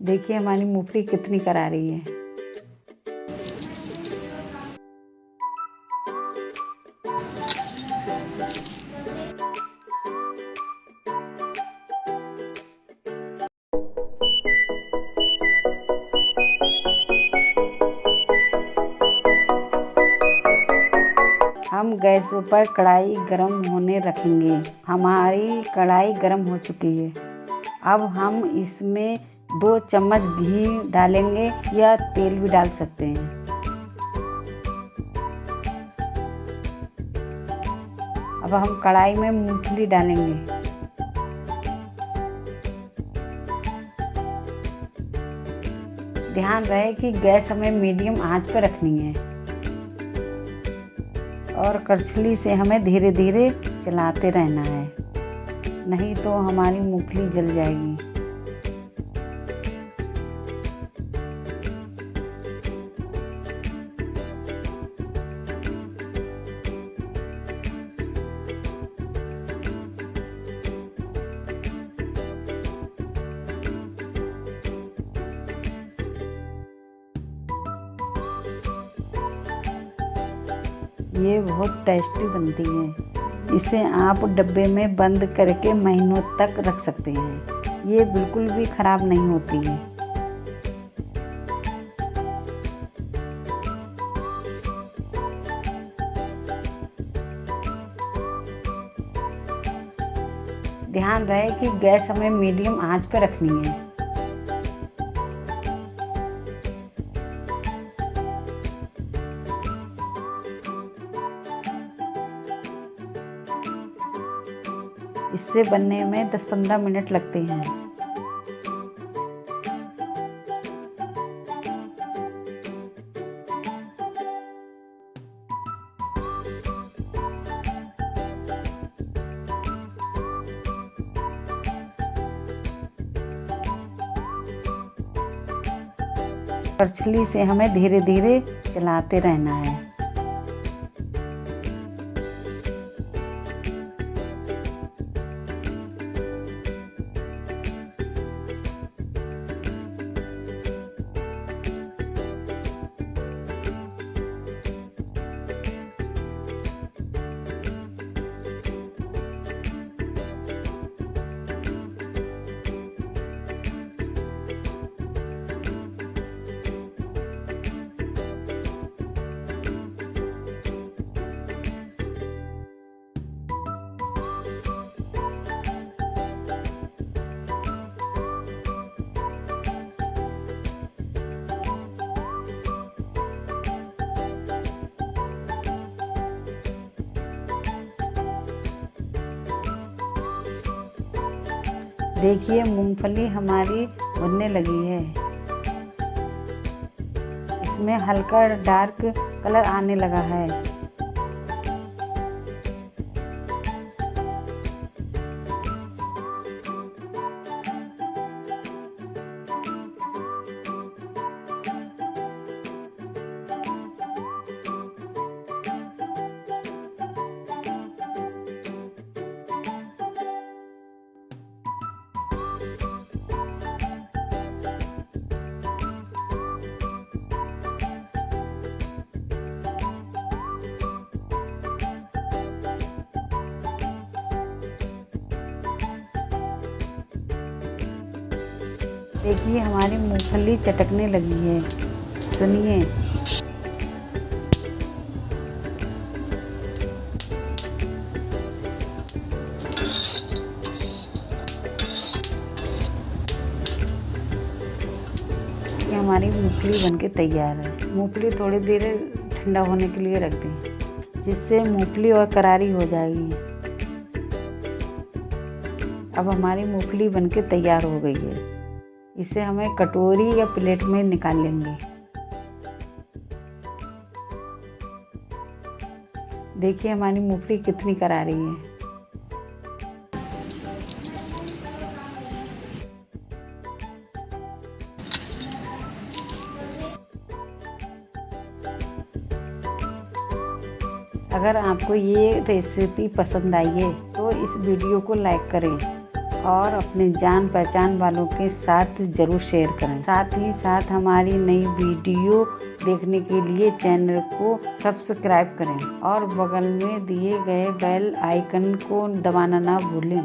देखिए हमारी मूंगफली कितनी करारी है। हम गैस पर कढ़ाई गरम होने रखेंगे। हमारी कढ़ाई गरम हो चुकी है। अब हम इसमें 2 चम्मच घी डालेंगे या तेल भी डाल सकते हैं। अब हम कढ़ाई में मूंगफली डालेंगे। ध्यान रहे कि गैस हमें मीडियम आंच पर रखनी है और करछली से हमें धीरे धीरे चलाते रहना है, नहीं तो हमारी मूंगफली जल जाएगी। ये बहुत टेस्टी बनती है। इसे आप डब्बे में बंद करके महीनों तक रख सकते हैं। ये बिल्कुल भी खराब नहीं होती है। ध्यान रहे कि गैस हमें मीडियम आंच पर रखनी है। इससे बनने में 10-15 मिनट लगते हैं। करछली से हमें धीरे धीरे चलाते रहना है। देखिए मूंगफली हमारी भुनने लगी है। इसमें हल्का डार्क कलर आने लगा है। देखिए हमारी मूंगफली चटकने लगी है। सुनिए, ये हमारी मूंगफली बनके तैयार है। मूंगफली थोड़ी देर ठंडा होने के लिए रख दें, जिससे मूंगफली और करारी हो जाएगी। अब हमारी मूंगफली बनके तैयार हो गई है। इसे हमें कटोरी या प्लेट में निकाल लेंगे। देखिए हमारी मूंगफली कितनी करारी है। अगर आपको ये रेसिपी पसंद आई है तो इस वीडियो को लाइक करें और अपने जान पहचान वालों के साथ जरूर शेयर करें। साथ ही साथ हमारी नई वीडियो देखने के लिए चैनल को सब्सक्राइब करें और बगल में दिए गए बेल आइकन को दबाना ना भूलें।